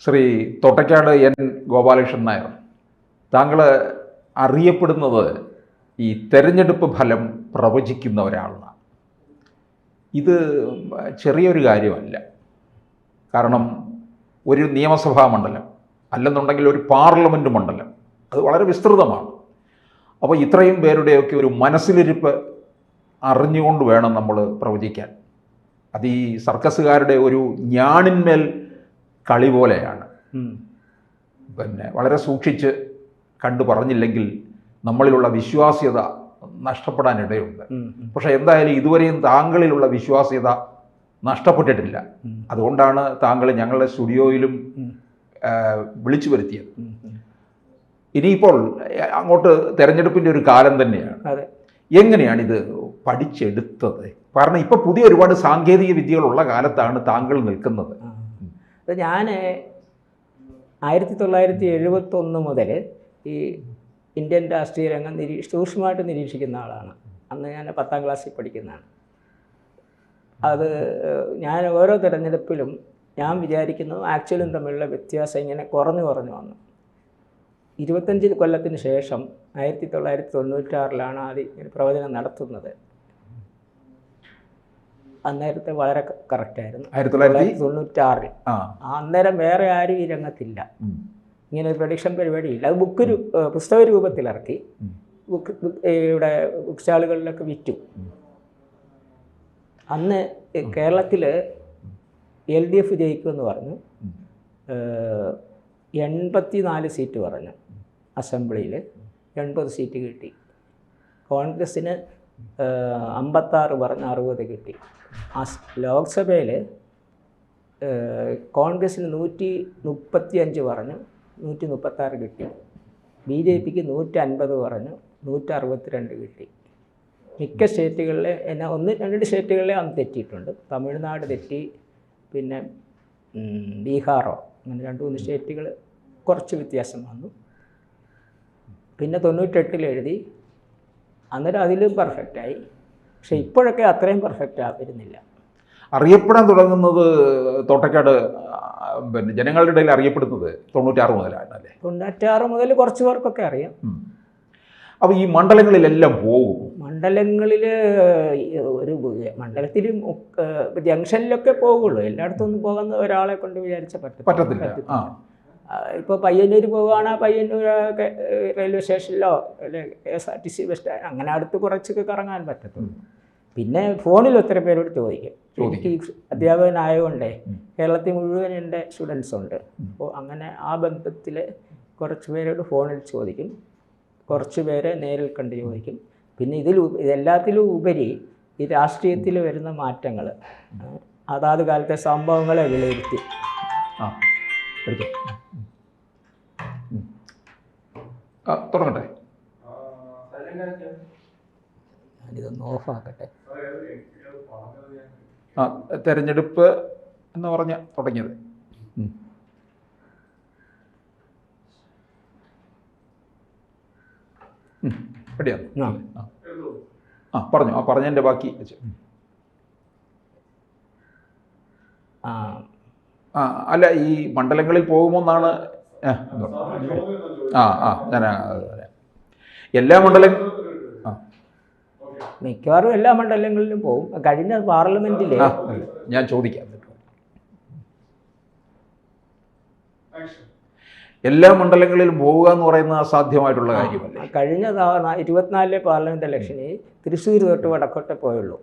Shri Thottakkad N Gopalakrishnan Nair, താങ്കൾ അറിയപ്പെടുന്നത് ഈ തെരഞ്ഞെടുപ്പ് ഫലം പ്രവചിക്കുന്ന ഒരാളാണ്. ഇത് ചെറിയൊരു കാര്യമല്ല. കാരണം ഒരു നിയമസഭാ മണ്ഡലം അല്ലെന്നുണ്ടെങ്കിൽ ഒരു പാർലമെൻറ്റ് മണ്ഡലം, അത് വളരെ വിസ്തൃതമാണ്. അപ്പോൾ ഇത്രയും പേരുടെയൊക്കെ ഒരു മനസ്സിലിരിപ്പ് അറിഞ്ഞുകൊണ്ട് വേണം നമ്മൾ പ്രവചിക്കാൻ. അത് ഈ സർക്കസുകാരുടെ ഒരു ഞാണിന്മേൽ കളി പോലെയാണ്. വളരെ സൂക്ഷിച്ച് കണ്ടു പറഞ്ഞില്ലെങ്കിൽ നമ്മളിലുള്ള വിശ്വാസ്യത നഷ്ടപ്പെടാനിടയുണ്ട്. പക്ഷേ എന്തായാലും ഇതുവരെയും താങ്കളിലുള്ള വിശ്വാസ്യത നഷ്ടപ്പെട്ടിട്ടില്ല. അതുകൊണ്ടാണ് താങ്കൾ ഞങ്ങളുടെ സ്റ്റുഡിയോയിലും വിളിച്ചു വരുത്തിയത്. ഇനിയിപ്പോൾ അങ്ങോട്ട് തെരഞ്ഞെടുപ്പിൻ്റെ ഒരു കാലം തന്നെയാണ്. എങ്ങനെയാണ് ഇത് പഠിച്ചെടുത്തത്? കാരണം ഇപ്പോൾ പുതിയ ഒരുപാട് സാങ്കേതിക വിദ്യകളുള്ള കാലത്താണ് താങ്കൾ നിൽക്കുന്നത്. ഞാൻ 1971 മുതൽ ഈ ഇന്ത്യൻ രാഷ്ട്രീയ രംഗം സൂക്ഷ്മമായിട്ട് നിരീക്ഷിക്കുന്ന ആളാണ്. അന്ന് ഞാൻ 10ാം ക്ലാസ്സിൽ പഠിക്കുന്നതാണ്. അത് ഞാൻ ഓരോ തിരഞ്ഞെടുപ്പിലും ഞാൻ വിചാരിക്കുന്നു ആക്ച്വലും തമ്മിലുള്ള വ്യത്യാസം ഇങ്ങനെ കുറഞ്ഞു വന്നു. 25 കൊല്ലത്തിന് ശേഷം 1996 ആദ്യം പ്രവചനം നടത്തുന്നത്. അന്നേരത്തെ വളരെ കറക്റ്റായിരുന്നു. 1996 അന്നേരം വേറെ ആരും ഈ രംഗത്തില്ല. ഇങ്ങനെ ഒരു പ്രഡിക്ഷൻ പരിപാടിയില്ല. അത് പുസ്തക രൂപത്തിലിറക്കി ഇവിടെ ബുക്ക് സ്റ്റാളുകളിലൊക്കെ വിറ്റു. അന്ന് കേരളത്തിൽ LDF ജയിക്കുമെന്ന് പറഞ്ഞു. 84 സീറ്റ് പറഞ്ഞു. അസംബ്ലിയിൽ 80 സീറ്റ് കിട്ടി. കോൺഗ്രസ്സിന് 56 പറഞ്ഞ് 60 കിട്ടി. ലോക്സഭയിൽ കോൺഗ്രസ്സിന് 135 പറഞ്ഞു 136 കിട്ടി. BJPക്ക് 150 പറഞ്ഞു 162 കിട്ടി. മിക്ക സ്റ്റേറ്റുകളിലെ എന്നാൽ 1-2 സ്റ്റേറ്റുകളിലെ അന്ന് തെറ്റിയിട്ടുണ്ട്. തമിഴ്നാട് തെറ്റി, പിന്നെ ബീഹാറോ അങ്ങനെ 2-3 സ്റ്റേറ്റുകൾ കുറച്ച് വ്യത്യാസം വന്നു. പിന്നെ 98 എഴുതി. അന്നേരം അതിലും പെർഫെക്റ്റായി. പക്ഷെ ഇപ്പോഴൊക്കെ അത്രയും പെർഫെക്റ്റ് വരുന്നില്ല. അറിയപ്പെടാൻ തുടങ്ങുന്നത് തോട്ടയ്ക്കാട് ജനങ്ങളുടെ ഇടയിൽ അറിയപ്പെടുന്നത് 96 മുതലാണ് അല്ലേ? 96 മുതൽ കുറച്ച് പേർക്കൊക്കെ അറിയാം. അപ്പോൾ ഈ മണ്ഡലങ്ങളിലെല്ലാം പോകും. മണ്ഡലങ്ങളിൽ ഒരു മണ്ഡലത്തിൽ ജംഗ്ഷനിലൊക്കെ പോകുള്ളൂ. എല്ലായിടത്തും ഒന്നും പോകുന്ന ഒരാളെ കൊണ്ട് വിചാരിച്ചാൽ പറ്റത്തില്ല. ഇപ്പോൾ പയ്യന്നൂർ പോവുകയാണെങ്കിൽ പയ്യന്നൂരൊക്കെ റെയിൽവേ സ്റ്റേഷനിലോ അല്ലെങ്കിൽ KSRTC ബസ് സ്റ്റാൻഡ് അങ്ങനെ അടുത്ത് കുറച്ചൊക്കെ കറങ്ങാൻ പറ്റത്തുള്ളൂ. പിന്നെ ഫോണിൽ ഒത്തിരി പേരോട് ചോദിക്കും. എനിക്ക് അധ്യാപകനായതുകൊണ്ടേ കേരളത്തിൽ മുഴുവൻ എൻ്റെ സ്റ്റുഡൻസ് ഉണ്ട്. അപ്പോൾ അങ്ങനെ ആ ബന്ധത്തിൽ കുറച്ച് പേരോട് ഫോണിൽ ചോദിക്കും, കുറച്ച് പേരെ നേരിൽ കണ്ട് ചോദിക്കും. പിന്നെ ഇതെല്ലാത്തിലും ഉപരി ഈ രാഷ്ട്രീയത്തിൽ വരുന്ന മാറ്റങ്ങൾ, അതാത് കാലത്തെ സംഭവങ്ങളെ വിലയിരുത്തി തുടങ്ങട്ടെ. ഞാനിതൊന്ന് ഓഫാക്കട്ടെ. തെരഞ്ഞെടുപ്പ് എന്ന് പറഞ്ഞ തുടങ്ങിയത് എവിടെയാണ്? പറഞ്ഞതിൻ്റെ ബാക്കി അല്ല, ഈ മണ്ഡലങ്ങളിൽ പോകുമെന്നാണ്. ഞാൻ എല്ലാ മിക്കവാറും എല്ലാ മണ്ഡലങ്ങളിലും പോകും. കഴിഞ്ഞ പാർലമെന്റിൽ ഞാൻ ചോദിക്കാം, എല്ലാ മണ്ഡലങ്ങളിലും പോവുക എന്ന് പറയുന്നത് അസാധ്യമായിട്ടുള്ള കാര്യമല്ല. കഴിഞ്ഞ 24 പാർലമെന്റ് ഇലക്ഷനിൽ തൃശ്ശൂർ തൊട്ട് വടക്കോട്ടെ പോയുള്ളൂ.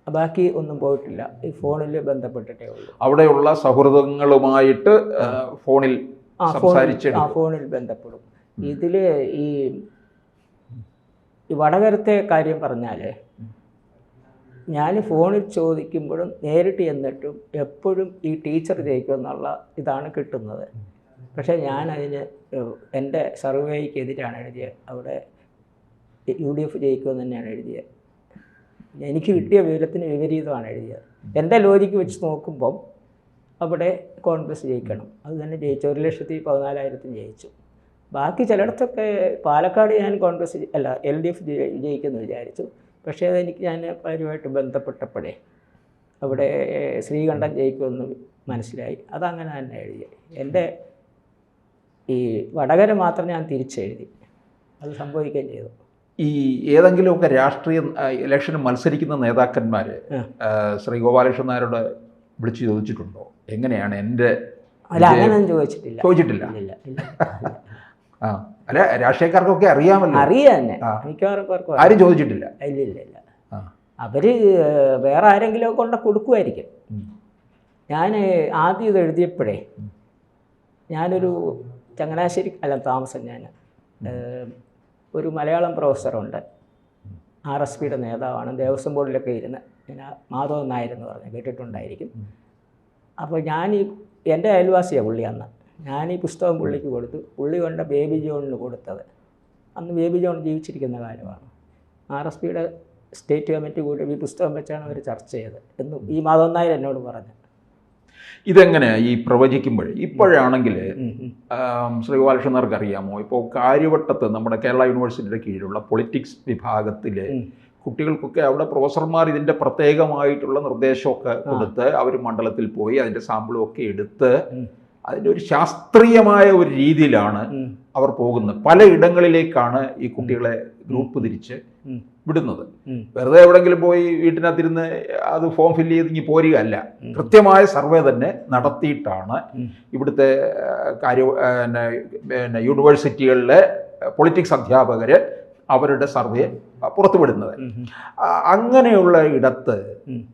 ബാക്കി ഒന്നും പോയിട്ടില്ല. ഈ ഫോണിൽ ബന്ധപ്പെട്ടിട്ടേ ഉള്ളൂ. അവിടെയുള്ള സൗഹൃദങ്ങളുമായിട്ട് ഫോണിൽ ബന്ധപ്പെടും. ഇതിൽ ഈ വടകരത്തെ കാര്യം പറഞ്ഞാൽ ഞാൻ ഫോണിൽ ചോദിക്കുമ്പോഴും നേരിട്ട് ചെന്നിട്ടും എപ്പോഴും ഈ ടീച്ചർ ജയിക്കുമെന്നുള്ള ഇതാണ് കിട്ടുന്നത്. പക്ഷേ ഞാനതിന് എൻ്റെ സർവേയ്ക്കെതിരാണ് എഴുതിയത്. അവിടെ UDF ജയിക്കുമെന്ന് തന്നെയാണ് എഴുതിയത്. എനിക്ക് കിട്ടിയ വിവരത്തിന് വിപരീതമാണ് എഴുതിയത്. എൻ്റെ ലോജിക്ക് വെച്ച് നോക്കുമ്പം അവിടെ കോൺഗ്രസ് ജയിക്കണം. അത് തന്നെ ജയിച്ചു. 1,14,000 ജയിച്ചു. ബാക്കി ചിലയിടത്തൊക്കെ പാലക്കാട് ഞാൻ കോൺഗ്രസ് LDF ജയിക്കുമെന്ന് വിചാരിച്ചു. പക്ഷേ അതെനിക്ക് ഞാൻ അവരുമായിട്ട് ബന്ധപ്പെട്ടപ്പോഴേ അവിടെ ശ്രീകണ്ഠൻ ജയിക്കുമെന്ന് മനസ്സിലായി. അതങ്ങനെ തന്നെ എഴുതി. എൻ്റെ ഈ വടകര മാത്രം ഞാൻ തിരിച്ചെഴുതി. അത് സംഭവിക്കുകയും ചെയ്തു. ഈ ഏതെങ്കിലുമൊക്കെ രാഷ്ട്രീയ ഇലക്ഷന് മത്സരിക്കുന്ന നേതാക്കന്മാർ ശ്രീ ഗോപാലകൃഷ്ണൻ നായരോട് വിളിച്ചു ചോദിച്ചിട്ടുണ്ടോ എങ്ങനെയാണ് എൻ്റെ? അല്ല, അങ്ങനെയൊന്നും ചോദിച്ചിട്ടില്ല. ഇല്ല. ആ, അല്ല, രാഷ്ട്രീയക്കാർക്കൊക്കെ അറിയാമല്ലോ. അറിയാം തന്നെ, മിക്കവാറും ആരും ചോദിച്ചിട്ടില്ല. ഇല്ല. അവർ വേറെ ആരെങ്കിലും കൊണ്ട് കൊടുക്കുമായിരിക്കും. ഞാൻ ആദ്യം ഇത് എഴുതിയപ്പോഴേ ഞാനൊരു ചങ്ങനാശ്ശേരി താമസം. ഞാൻ ഒരു മലയാളം പ്രൊഫസറുണ്ട്, RSPയുടെ നേതാവാണ്, ദേവസ്വം ബോർഡിലൊക്കെ ഇരുന്ന്. ഞാൻ മാധവൻ നായർ എന്ന് പറഞ്ഞ് കേട്ടിട്ടുണ്ടായിരിക്കും. അപ്പോൾ എൻ്റെ അയൽവാസിയാണ് പുള്ളി. അന്ന് ഞാൻ ഈ പുസ്തകം പുള്ളിക്ക് കൊടുത്തു. പുള്ളി കൊണ്ട് ബേബി ജോണിന് കൊടുത്തത്. അന്ന് ബേബി ജോൺ ജീവിച്ചിരിക്കുന്ന കാലമാണ്. RSPയുടെ സ്റ്റേറ്റ് കമ്മിറ്റി കൂടി ഈ പുസ്തകം വെച്ചാണ് അവർ ചർച്ച ചെയ്തത് എന്നും ഈ മാധവൻ നായർ എന്നോട് പറഞ്ഞു. ഇതെങ്ങനെയാണ് ഈ പ്രവചിക്കുമ്പോൾ? ഇപ്പോഴാണെങ്കിൽ ശ്രീ ഗോപാലകൃഷ്ണർക്ക് അറിയാമോ, ഇപ്പോൾ കാര്യവട്ടത്ത് നമ്മുടെ കേരള യൂണിവേഴ്സിറ്റിയുടെ കീഴിലുള്ള പൊളിറ്റിക്സ് വിഭാഗത്തിലെ കുട്ടികൾക്കൊക്കെ അവിടെ പ്രൊഫസർമാർ ഇതിൻ്റെ പ്രത്യേകമായിട്ടുള്ള നിർദ്ദേശമൊക്കെ കൊടുത്ത് അവർ മണ്ഡലത്തിൽ പോയി അതിൻ്റെ സാമ്പിളും ഒക്കെ എടുത്ത് അതിൻ്റെ ഒരു ശാസ്ത്രീയമായ ഒരു രീതിയിലാണ് അവർ പോകുന്നത്. പലയിടങ്ങളിലേക്കാണ് ഈ കുട്ടികളെ ഗ്രൂപ്പ് തിരിച്ച് വിടുന്നത്. വെറുതെ എവിടെങ്കിലും പോയി വീട്ടിനകത്തിരുന്ന് അത് ഫോം ഫില്ല് ചെയ്ത് ഇങ്ങി പോരുകയല്ല. കൃത്യമായ സർവേ തന്നെ നടത്തിയിട്ടാണ് ഇവിടുത്തെ യൂണിവേഴ്സിറ്റികളിലെ പൊളിറ്റിക്സ് അധ്യാപകർ അവരുടെ സർവേ പുറത്തുവിടുന്നത്. അങ്ങനെയുള്ള ഇടത്ത്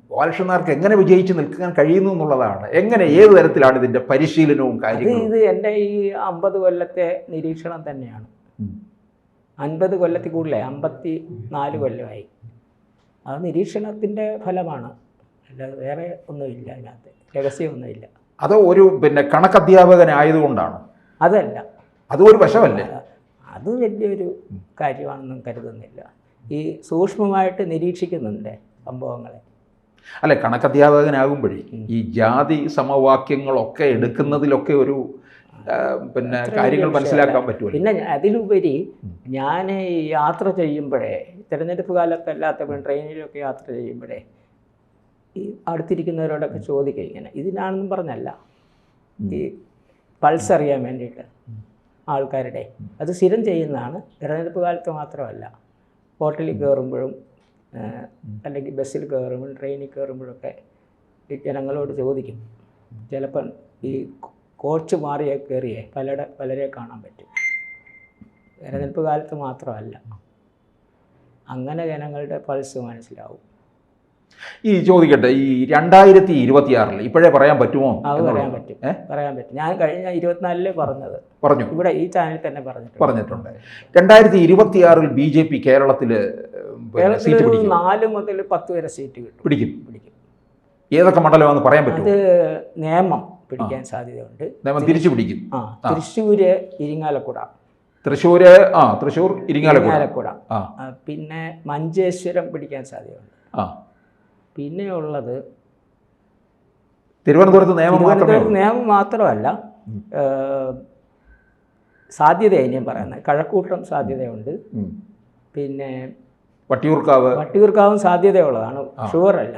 ഗോപാലകൃഷ്ണനാർക്ക് എങ്ങനെ വിജയിച്ച് നിൽക്കാൻ കഴിയുന്നു എന്നുള്ളതാണ്. എങ്ങനെ, ഏത് തരത്തിലാണ് ഇതിൻ്റെ പരിശീലനവും കാര്യങ്ങളും? ഇത് എൻ്റെ ഈ 50 കൊല്ലത്തെ നിരീക്ഷണം തന്നെയാണ്. 50 കൊല്ലത്തിൽ കൂടുതലായി, 54 കൊല്ലമായി. അത് നിരീക്ഷണത്തിൻ്റെ ഫലമാണ്, അല്ലാതെ വേറെ ഒന്നുമില്ല അതിനകത്ത്, രഹസ്യമൊന്നുമില്ല. അത് ഒരു കണക്കധ്യാപകനായതുകൊണ്ടാണ്? അതല്ല, അതും ഒരു വശമല്ലേ? അത് വലിയൊരു കാര്യമാണെന്നും കരുതുന്നില്ല. ഈ സൂക്ഷ്മമായിട്ട് നിരീക്ഷിക്കുന്നുണ്ട് സംഭവങ്ങളെ. അല്ല, കണക്കധ്യാപകനാകുമ്പോഴേ ഈ ജാതി സമവാക്യങ്ങളൊക്കെ എടുക്കുന്നതിലൊക്കെ ഒരു കാര്യങ്ങൾ മനസ്സിലാക്കാൻ പറ്റുമല്ലോ. പിന്നെ അതിലുപരി ഞാൻ യാത്ര ചെയ്യുമ്പോഴേ, തിരഞ്ഞെടുപ്പ് കാലത്തല്ലാത്തപ്പോഴും ട്രെയിനിലൊക്കെ യാത്ര ചെയ്യുമ്പോഴേ ഈ അടുത്തിരിക്കുന്നവരോടൊക്കെ ചോദിക്കുക ഇങ്ങനെ, ഇതിനാണെന്നും പറഞ്ഞല്ല, ഈ പൾസ് അറിയാൻ വേണ്ടിയിട്ട് ആൾക്കാരുടെ. അത് സ്ഥിരം ചെയ്യുന്നതാണ്, തിരഞ്ഞെടുപ്പ് കാലത്ത് മാത്രമല്ല. ഹോട്ടലിൽ കയറുമ്പോഴും അല്ലെങ്കിൽ ബസ്സിൽ കയറുമ്പോഴും ട്രെയിനിൽ കയറുമ്പോഴൊക്കെ ഈ ജനങ്ങളോട് ചോദിക്കും. ചിലപ്പം ഈ കോച്ച് മാറിയ കയറിയേ പലരെ കാണാൻ പറ്റും. തിരഞ്ഞെടുപ്പ് കാലത്ത് മാത്രമല്ല, അങ്ങനെ ജനങ്ങളുടെ പൾസ് മനസ്സിലാവും. ഈ ചോദിക്കട്ടെ, ഈ 2026 ഇപ്പോഴേ പറയാൻ പറ്റുമോ? അത് പറയാൻ പറ്റും. ഞാൻ കഴിഞ്ഞ 24 പറഞ്ഞു, ഇവിടെ ഈ ചാനലിൽ തന്നെ പറഞ്ഞിട്ടുണ്ട്. 2026 BJP കേരളത്തിൽ 4 മുതൽ 10 വരെ സീറ്റ് പിടിക്കും. ഏതൊക്കെ മണ്ഡലമാണെന്ന് പറയാൻ പറ്റും? അത് നിയമം പിടിക്കാൻ സാധ്യതയുണ്ട്. നിയമം തിരിച്ചു പിടിക്കും. തൃശ്ശൂര്, ഇരിങ്ങാലക്കുട. തൃശ്ശൂർ, ഇരിങ്ങാലക്കുട. പിന്നെ മഞ്ചേശ്വരം പിടിക്കാൻ സാധ്യതയുണ്ട്. പിന്നെ ഉള്ളത് തിരുവനന്തപുരത്ത് നിയമം മാത്രമല്ല, സാധ്യതയായി ഞാൻ പറയുന്നത്. കഴക്കൂട്ടം സാധ്യതയുണ്ട്. പിന്നെ വട്ടിയൂർക്കാവും സാധ്യതയുള്ളതാണ്, ഷുവറല്ല.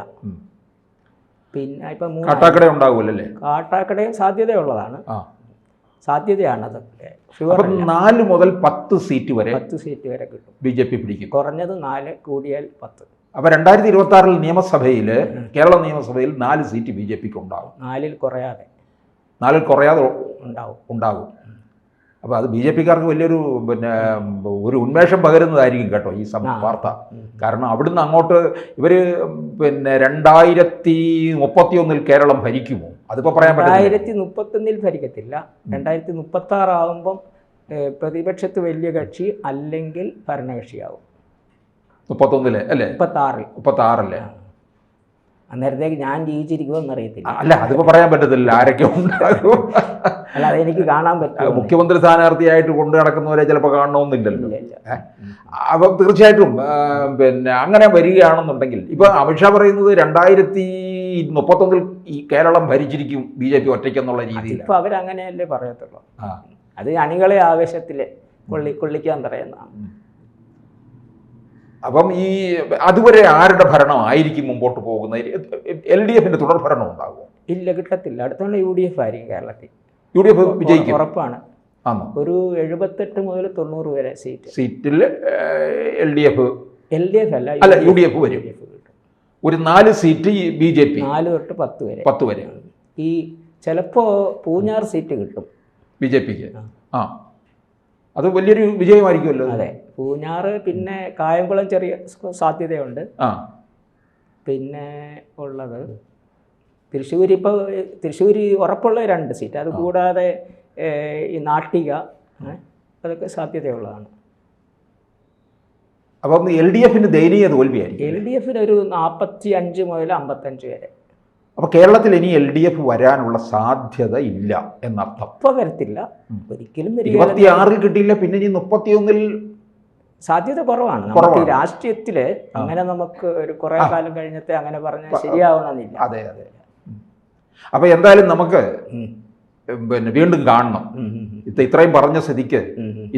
പിന്നെ ഇപ്പം കാട്ടാക്കട ഉണ്ടാവുമല്ലേ? കാട്ടാക്കടയും സാധ്യതയുള്ളതാണ്, സാധ്യതയാണത്. 4 മുതൽ 10 സീറ്റ് വരെ കിട്ടും. BJP പിടിക്കും. കുറഞ്ഞത് 4, കൂടിയാൽ 10. അപ്പോൾ 2026 നിയമസഭയിൽ, കേരള നിയമസഭയിൽ 4 സീറ്റ് BJPക്ക് ഉണ്ടാകും. 4 കുറയാതെ ഉണ്ടാകും. അപ്പോൾ അത് BJPക്കാർക്ക് വലിയൊരു ഒരു ഉന്മേഷം പകരുന്നതായിരിക്കും കേട്ടോ ഈ വാർത്ത. കാരണം അവിടുന്ന് അങ്ങോട്ട് ഇവർ 2031 കേരളം ഭരിക്കുമോ? അതിപ്പോൾ പറയാൻ പറ്റില്ല. 2031 ഭരിക്കത്തില്ല. 2036 ആകുമ്പം പ്രതിപക്ഷത്ത് വലിയ കക്ഷി അല്ലെങ്കിൽ ഭരണകക്ഷിയാവും. 31 അല്ലേ? 36 അന്നേരത്തേക്ക് ഞാൻ ജീവിച്ചിരിക്കുമെന്നറിയത്തില്ല. അല്ല, അതിപ്പോൾ പറയാൻ പറ്റത്തില്ല ആരൊക്കെ ഉണ്ടാകും. അല്ല, അതെനിക്ക് കാണാൻ പറ്റും. മുഖ്യമന്ത്രി സ്ഥാനാർത്ഥിയായിട്ട് കൊണ്ടു നടക്കുന്നവരെ ചിലപ്പോൾ കാണണമെന്നില്ലല്ലോ. അപ്പം തീർച്ചയായിട്ടും അങ്ങനെ വരികയാണെന്നുണ്ടെങ്കിൽ ഇപ്പോൾ അമിത്ഷാ പറയുന്നത് 2031 ഈ കേരളം ഭരിച്ചിരിക്കും BJP ഒറ്റയ്ക്കെന്നുള്ള രീതിയിൽ. ഇപ്പോൾ അവരങ്ങനെയല്ലേ പറയത്തുള്ളൂ. അത് അണികളെ ആവേശത്തിൽ കൊള്ളിക്കാൻ പറയുന്നതാണ്. അപ്പം ഈ അതുവരെ ആരുടെ ഭരണമായിരിക്കും മുമ്പോട്ട് പോകുന്നത്? LDFന്റെ തുടർ ഭരണം ഉണ്ടാകുമോ? ഇല്ല, കിട്ടത്തില്ല. അടുത്തോണ്ട് UDF ആയിരിക്കും കേരളത്തിൽ. UDF വിജയിക്കും, ഉറപ്പാണ്. ആണോ? ഒരു 78 മുതൽ 90 വരെ സീറ്റിൽ LDF അല്ല UDF വരും. ഒരു 4 സീറ്റ് BJP, 4 തൊട്ട് 10 വരെ. ഈ ചിലപ്പോ പൂഞ്ഞാർ സീറ്റ് കിട്ടും BJPക്ക്. ആ, അത് വലിയൊരു വിജയമായിരിക്കുമല്ലോ. അതെ, പൂഞ്ഞാറ്, പിന്നെ കായംകുളം ചെറിയ സാധ്യതയുണ്ട്. പിന്നെ ഉള്ളത് തൃശ്ശൂർ ഉറപ്പുള്ള 2 സീറ്റ്. അത് കൂടാതെ ഈ നാട്ടിക, അതൊക്കെ സാധ്യതയുള്ളതാണ്. അപ്പം LDFന് ദയനീയ തോൽവിയായിരിക്കും. LDFന് ഒരു 45 മുതൽ 55 വരെ. അപ്പോൾ കേരളത്തിൽ ഇനി LDF വരാനുള്ള സാധ്യത ഇല്ല എന്നർത്ഥം. ഇപ്പോൾ വരത്തില്ല, ഒരിക്കലും. 26 കിട്ടിയില്ല, പിന്നെ ഇനി 31 സാധ്യത കുറവാണ്. നമുക്ക് രാഷ്ട്രീയത്തില് അങ്ങനെ നമുക്ക് ഒരു കുറെ കാലം കഴിഞ്ഞത്തെ അങ്ങനെ പറഞ്ഞാൽ ശരിയാവണമെന്നില്ല. അതെ. അപ്പൊ എന്തായാലും നമുക്ക് പിന്നെ വീണ്ടും കാണണം. ഇത്രയും പറഞ്ഞ സ്ഥിതിക്ക്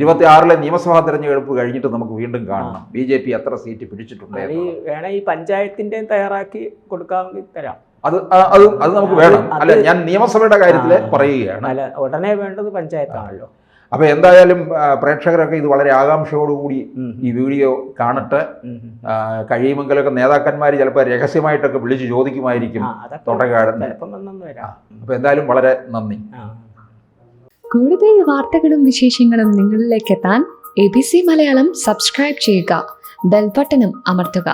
26 നിയമസഭാ തെരഞ്ഞെടുപ്പ് കഴിഞ്ഞിട്ട് നമുക്ക് വീണ്ടും കാണണം BJP എത്ര സീറ്റ് പിടിച്ചിട്ടുണ്ട്. വേണേ ഈ പഞ്ചായത്തിന്റെ തയ്യാറാക്കി കൊടുക്കാമെങ്കിൽ തരാം. അത് നമുക്ക് വേണം. അല്ല, ഞാൻ നിയമസഭയുടെ കാര്യത്തിൽ പറയുകയാണ്. അല്ല, ഉടനെ വേണ്ടത് പഞ്ചായത്താണല്ലോ. അപ്പോൾ എന്തായാലും പ്രേക്ഷകരൊക്കെ ഇത് വളരെ ആകാംക്ഷയോടുകൂടി ഈ വീഡിയോ കാണട്ടെ. കഴിയുമെങ്കിലൊക്കെ നേതാക്കന്മാർ ചിലപ്പോൾ രഹസ്യമായിട്ടൊക്കെ വിളിച്ച് ചോദിക്കുമായിരിക്കും തൊട്ടകാടുന്ന്. അപ്പോൾ എന്തായാലും വളരെ നന്ദി. കൂടുതൽ വാർത്തകളും വിശേഷങ്ങളും നിങ്ങളിലേക്ക് എത്താൻ ABC മലയാളം സബ്സ്ക്രൈബ് ചെയ്യുക, ബെൽ ബട്ടണും അമർത്തുക.